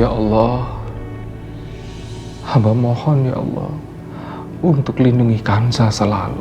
Ya Allah, hamba mohon ya Allah untuk lindungi Kanza selalu.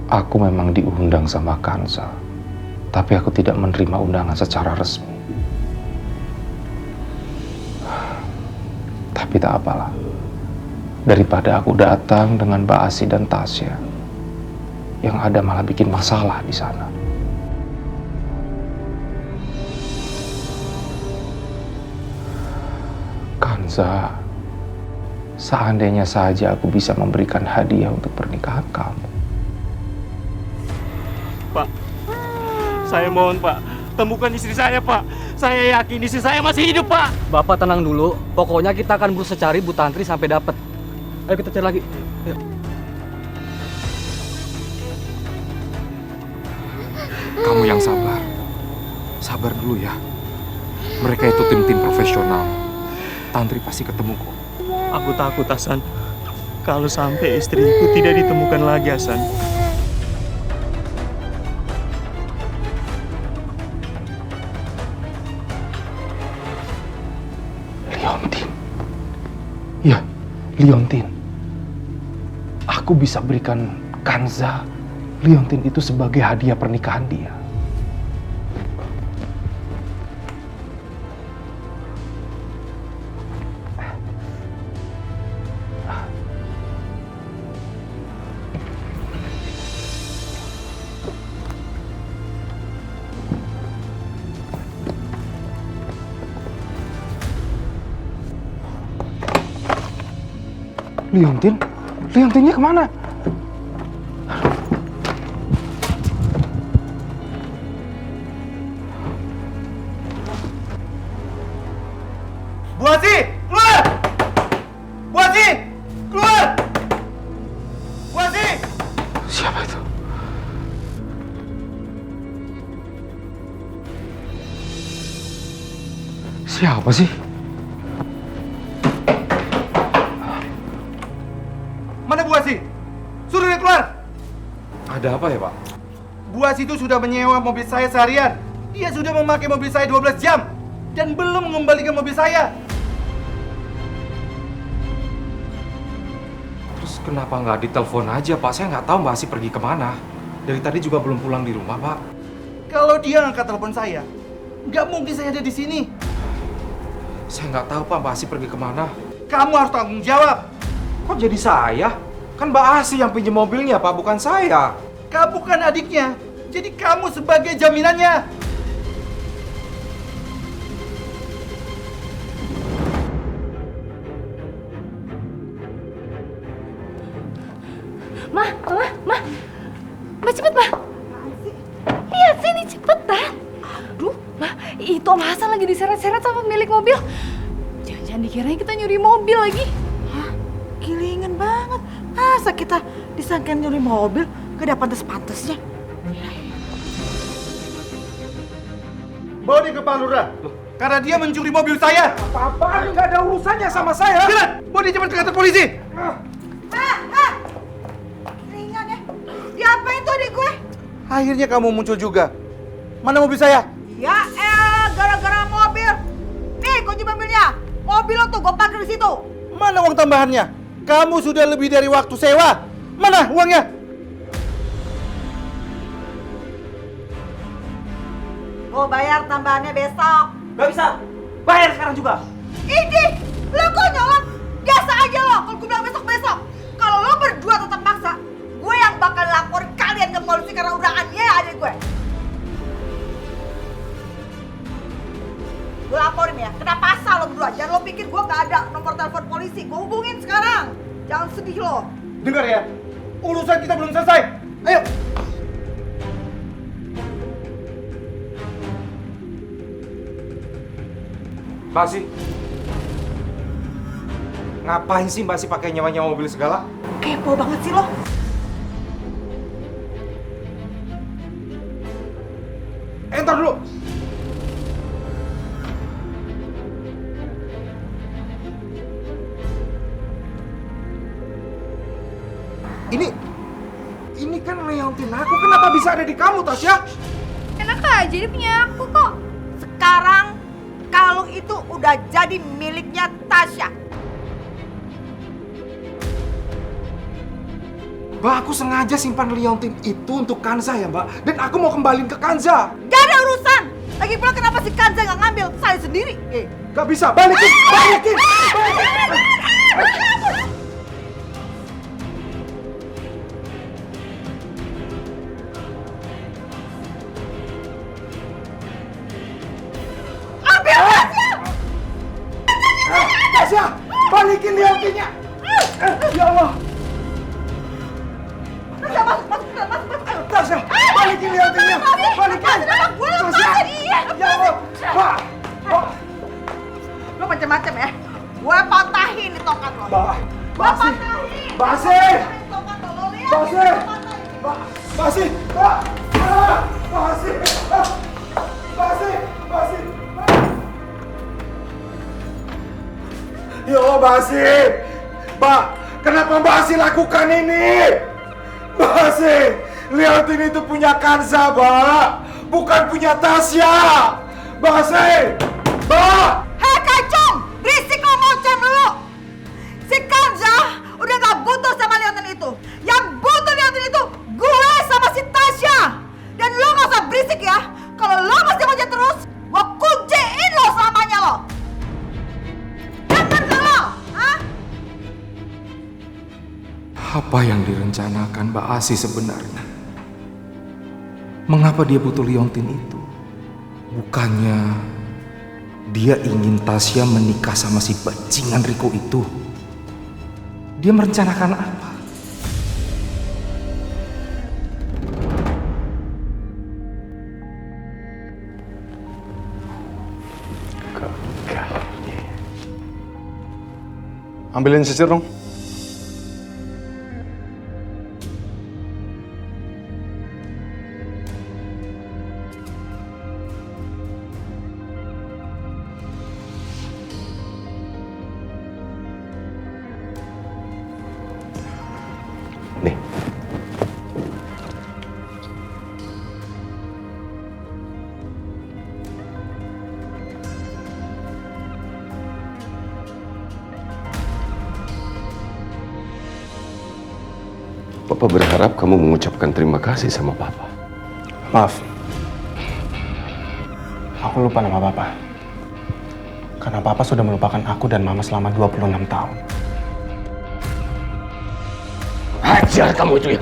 Aku memang diundang sama Kanza, tapi aku tidak menerima undangan secara resmi. Tapi tak apalah, daripada aku datang dengan Mbak Asi dan Tasya, yang ada malah bikin masalah di sana. Kanza, seandainya saja aku bisa memberikan hadiah untuk pernikahan kamu. Pak, saya mohon Pak, temukan istri saya Pak. Saya yakin istri saya masih hidup Pak. Bapak tenang dulu, pokoknya kita akan berusaha cari Bu Tantri sampai dapat. Ayo kita cari lagi. Ayo. Kamu yang sabar. Sabar dulu ya. Mereka itu tim-tim profesional. Tantri pasti ketemu kok. Aku takut Hasan, kalau sampai istriku tidak ditemukan lagi Hasan. Liontin. Ya, Liontin. Aku bisa berikan Kanza Liontin itu sebagai hadiah pernikahan dia. Liontin? Liontinnya kemana? Bu Asi, keluar! Bu Asi, keluar! Bu Asi! Siapa itu? Siapa sih? Mana Bu Asi? Suruh dia keluar! Ada apa ya, Pak? Bu Asi itu sudah menyewa mobil saya seharian. Dia sudah memakai mobil saya 12 jam. Dan belum mengembalikan mobil saya. Terus kenapa nggak ditelepon aja, Pak? Saya nggak tahu Mbak Asi pergi kemana. Dari tadi juga belum pulang di rumah, Pak. Kalau dia angkat telepon saya, nggak mungkin saya ada di sini. Saya nggak tahu, Pak, Mbak Asi pergi kemana. Kamu harus tanggung jawab. Kok jadi saya? Kan Mbak Asi yang pinjam mobilnya, Pak, bukan saya. Kamu kan adiknya. Jadi kamu sebagai jaminannya. Ma, cepet, Ma. Lihat sini, cepetan. Aduh, Ma, itu Om Hasan lagi diseret-seret sama pemilik mobil. Jangan-jangan dikirain kita nyuri mobil lagi. Hah? Gilingan banget. Masa kita disangkain nyuri mobil? Gak ada pantas-pantasnya. Bawa dia ke Pak Lurah. Karena dia mencuri mobil saya. Apa-apaan nggak ada urusannya sama saya. Jalan, bawa dia cepat ke kantor polisi. Gilingan ya. Diapain tuh adik gue? Akhirnya kamu muncul juga. Mana mobil saya? Ya gara-gara mobil. Nih kunci mobilnya. Mobil lo tuh gue parkir di situ. Mana uang tambahannya? Kamu sudah lebih dari waktu sewa. Mana uangnya? Gue bayar tambahannya besok. Gak bisa, bayar sekarang juga. Ini, lo kok nyolong? Biasa aja lo, kalau gue bilang besok-besok. Kalau lo berdua tetap maksa, gue yang bakal lapor kalian ke polisi karena udah aniaya adik gue. Gue laporin ya, kena pasal lo berdua. Jangan lo pikir gue gak ada nomor telepon polisi. Gue hubungin sekarang. Jangan sedih lo. Dengar ya, urusan kita belum selesai. Ayo. Mbak Asi, ngapain sih Mbak Asi pakai nyawa-nyawa mobil segala? Kepo banget sih lo. Entar dulu. Leontin aku, kenapa bisa ada di kamu, Tasya? Enak aja dia punya aku kok. Sekarang kalung itu udah jadi miliknya Tasya. Mbak, aku sengaja simpan Leontin itu untuk Kanza ya, Mbak. Dan aku mau kembaliin ke Kanza. Gak ada urusan. Lagi pula kenapa si Kanza nggak ngambil? Saya sendiri. Gak bisa, balikin! Balikin! Ambil Tasya! Tasya, balikin Leontinnya! Ya Allah! Tasya, masuk. Tasya, balikin Leontinnya! Balikin! Tasya! Ya Allah! Mbak! Mbak! Lo macam-macam ya. Gue patahin di tongkat lo. Mbak! Gue patahin. Basi! Tongkat lo, lihat. Basi! Basi! Mbak! Basi! Basi! Basi! Ya Allah, Basi! Mbak, kenapa Basi lakukan ini? Basi! Leontin itu punya Kanza, Mbak! Bukan punya Tasya! Basi! Mbak! Hei kacung, berisik lo ngoceh mulu. Si Kanza udah gak butuh sama Leontin itu. Yang butuh Leontin itu gue sama si Tasya. Dan lo gak usah berisik ya. Kalau lo masih ngoceh terus, gue kunciin lo selamanya lo. Dengar gak lo? Hah? Apa yang direncanakan Mbak Asi sebenarnya? Mengapa dia butuh Leontin itu? Bukannya dia ingin Tasya menikah sama si bajingan Riko itu? Dia merencanakan apa? Ambilin sisir dong. Nih. Papa berharap kamu mengucapkan terima kasih sama Papa. Maaf. Aku lupa nama Papa. Karena Papa sudah melupakan aku dan Mama selama 26 tahun. Ajar kamu itu ya.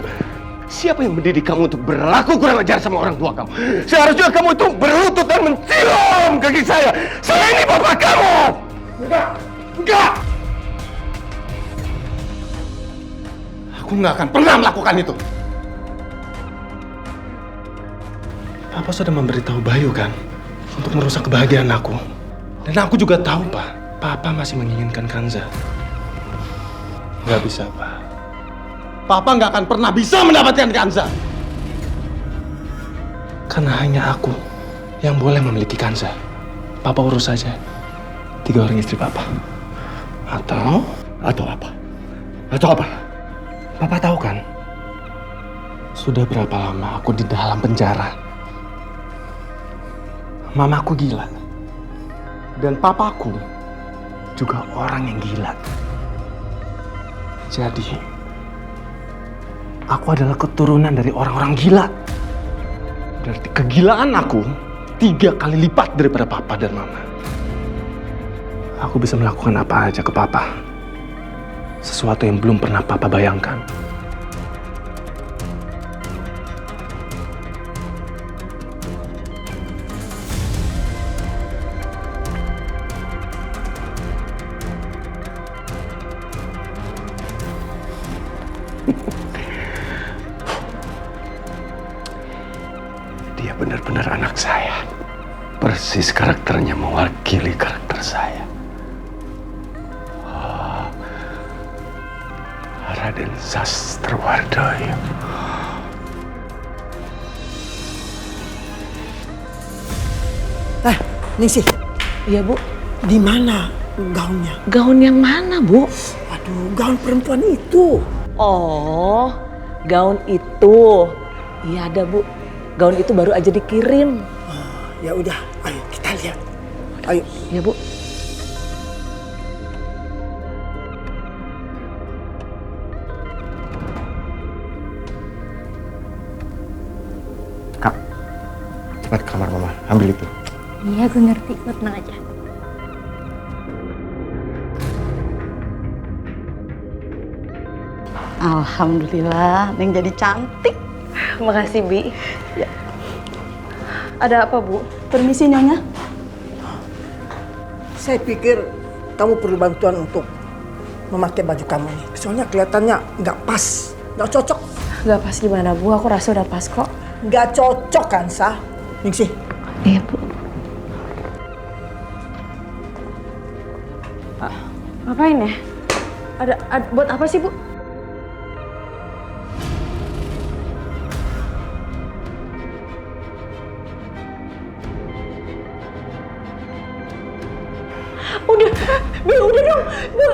Siapa yang mendidik kamu untuk berlaku kurang ajar sama orang tua kamu? Seharusnya kamu itu berlutut dan mencium kaki saya. Saya ini bapak kamu. Enggak. Aku nggak akan pernah melakukan itu. Papa sudah memberitahu Bayu kan untuk merusak kebahagiaan aku. Dan aku juga tahu, Pak. Papa masih menginginkan Kanza. Nggak bisa, Pak. Papa nggak akan pernah bisa mendapatkan Kanza. Karena hanya aku yang boleh memiliki Kanza. Papa urus saja 3 orang istri Papa. Atau apa? Atau apa? Papa tahu kan? Sudah berapa lama aku di dalam penjara. Mamaku gila. Dan papaku juga orang yang gila. Jadi, aku adalah keturunan dari orang-orang gila. Berarti kegilaan aku 3 kali lipat daripada papa dan mama. Aku bisa melakukan apa aja ke papa. Sesuatu yang belum pernah papa bayangkan. Dia benar-benar anak saya. Persis karakternya mewakili karakter saya. Raden Sastrowardoyo. Ningsih. Iya, Bu. Di mana gaunnya? Gaun yang mana, Bu? Aduh, gaun perempuan itu. Oh, gaun itu. Iya ada Bu. Gaun itu baru aja dikirim. Ya udah, ayo kita lihat. Ayo. Ya Bu. Kak, cepat ke kamar mama, ambil itu. Iya, gue ngerti. Lo tenang aja. Alhamdulillah, Neng jadi cantik. Makasih Bi. Ada apa, Bu? Permisi, Nyonya. Saya pikir kamu perlu bantuan untuk memakai baju kamu nih. Soalnya kelihatannya nggak pas, nggak cocok. Gak pas gimana Bu? Aku rasa udah pas kok. Nggak cocok kan, Sa? Ningsih. Iya Bu. Ngapain ya? Ada buat apa sih, Bu? Udah dong, Bu.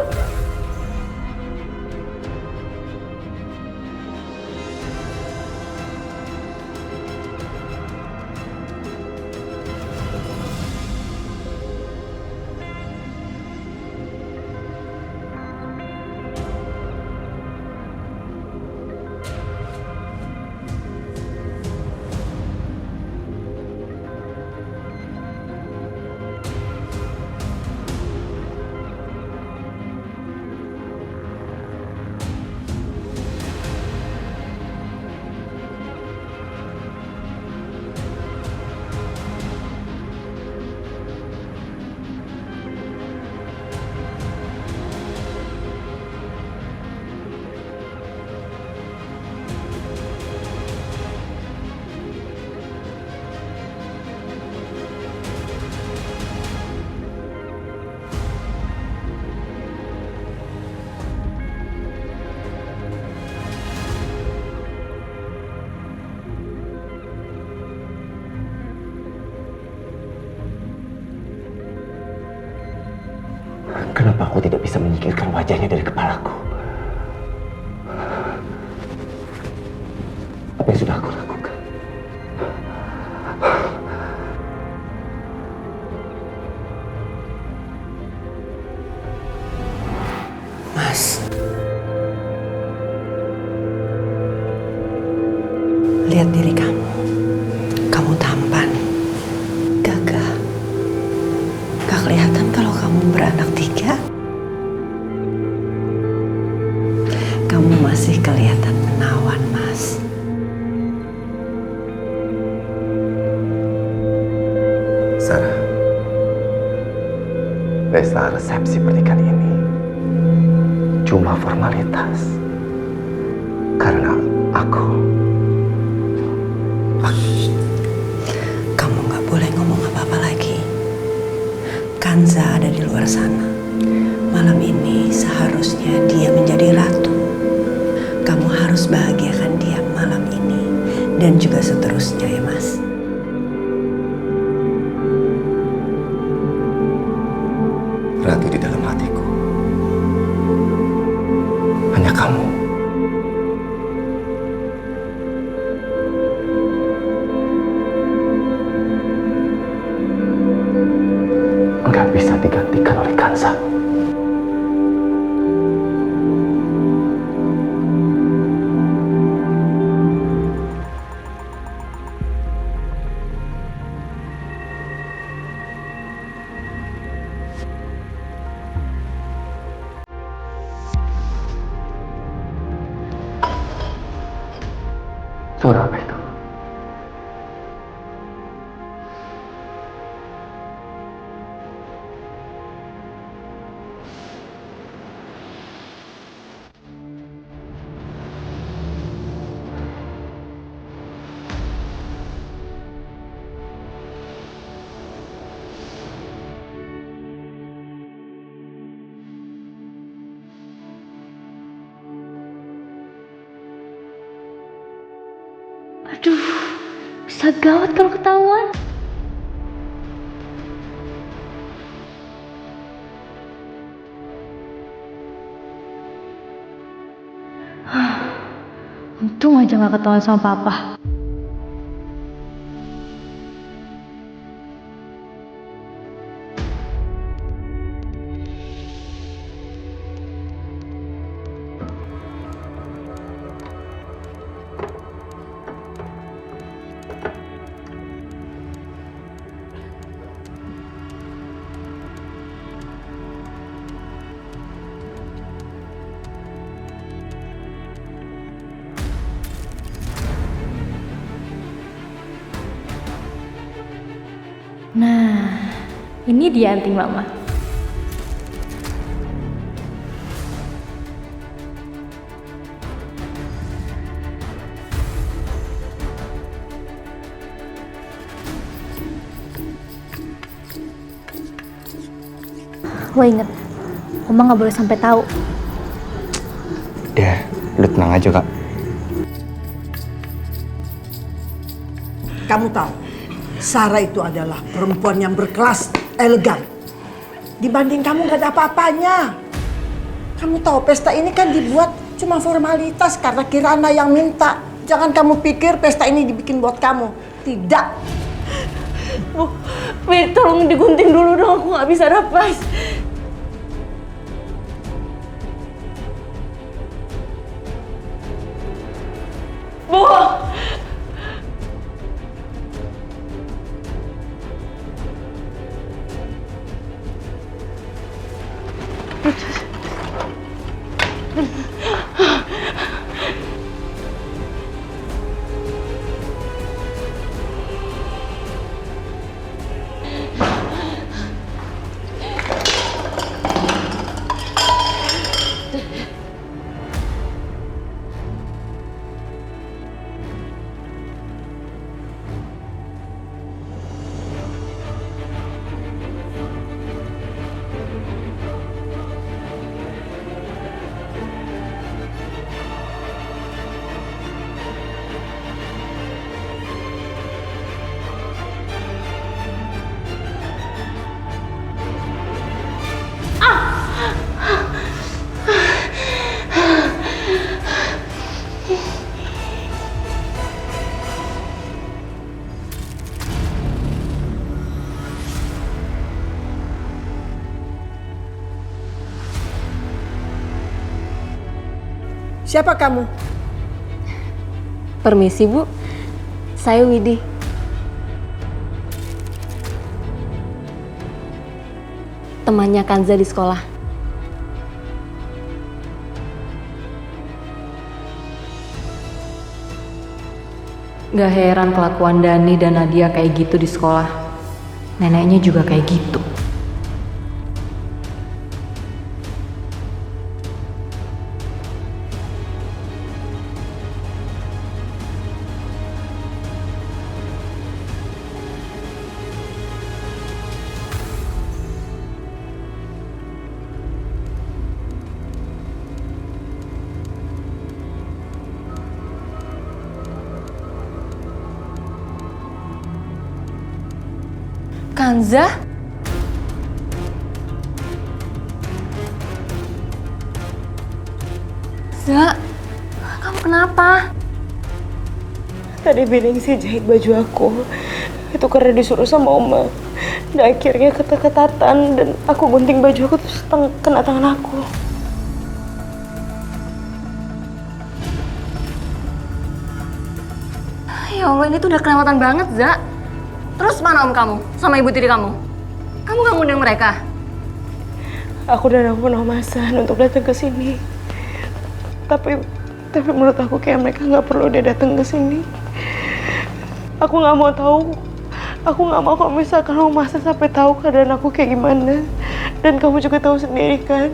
Kenapa aku tidak bisa menyingkirkan wajahnya dari kepalaku? Apa yang sudah aku lakukan? Mas. Lihat diri kamu. Kamu tampan. Gagah. Gak kelihatan kalau kamu beranak 3. Kamu masih kelihatan menawan, Mas. Sarah, pesta resepsi pernikahan ini cuma formalitas. Karena kamu gak boleh ngomong apa-apa lagi. Kanza ada di luar sana. Malam ini seharusnya dia menjadi ratu. Kamu harus bahagiakan dia malam ini dan juga seterusnya ya, Mas. ratu di dalam hatiku hanya kamu. Nggak bisa digantikan oleh Kanza. Suara apa itu? Aduh, bisa gawat kalau ketahuan. Untung aja gak ketahuan sama papa. Ini dia anting Mama. Lo inget, Oma nggak boleh sampai tahu. Udah, lu tenang aja Kak. Kamu tahu, Sarah itu adalah perempuan yang berkelas, elegan. Dibanding kamu gak ada apa-apanya. Kamu tahu pesta ini kan dibuat cuma formalitas karena Kirana yang minta. Jangan kamu pikir pesta ini dibikin buat kamu. Tidak. Bu, tolong digunting dulu dong, aku nggak bisa napas. Bu! Siapa kamu? Permisi Bu, saya Widi. Temannya Kanza di sekolah. Gak heran kelakuan Dani dan Nadia kayak gitu di sekolah. Neneknya juga kayak gitu. Kanza? Za, kamu kenapa? Tadi Biningsih jahit baju aku. Itu karena disuruh sama Oma. Dan akhirnya ketat-ketatan dan aku gunting baju aku terus kena tangan aku. Ya Allah, ini tuh udah kelewatan banget, Za. Terus mana om kamu sama ibu tiri kamu? Kamu gak ngundang mereka? Aku dan aku Hasan untuk datang ke sini. Tapi menurut aku kayak mereka nggak perlu dia datang ke sini. Aku nggak mau tahu. Aku nggak mau kalau misalkan Hasan sampai tahu keadaan aku kayak gimana. Dan kamu juga tahu sendiri kan,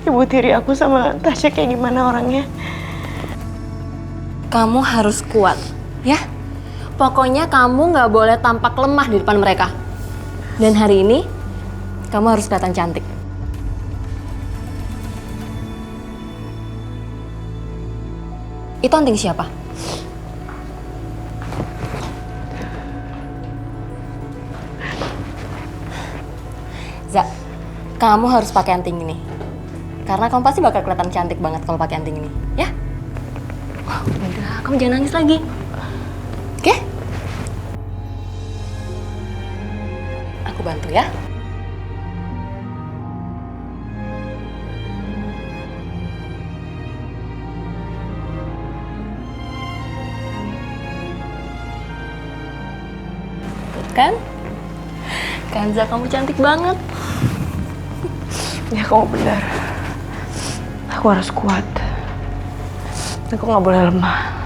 ibu tiri aku sama Tasya kayak gimana orangnya. Kamu harus kuat, ya. Pokoknya kamu nggak boleh tampak lemah di depan mereka. Dan hari ini, kamu harus kelihatan cantik. Itu anting siapa? Za, kamu harus pakai anting ini. Karena kamu pasti bakal kelihatan cantik banget kalau pakai anting ini, ya? Udah, kamu jangan nangis lagi. Oke? Aku bantu ya. Kan? Kanza, kamu cantik banget. Ya, kamu benar. Aku harus kuat. Aku nggak boleh lemah.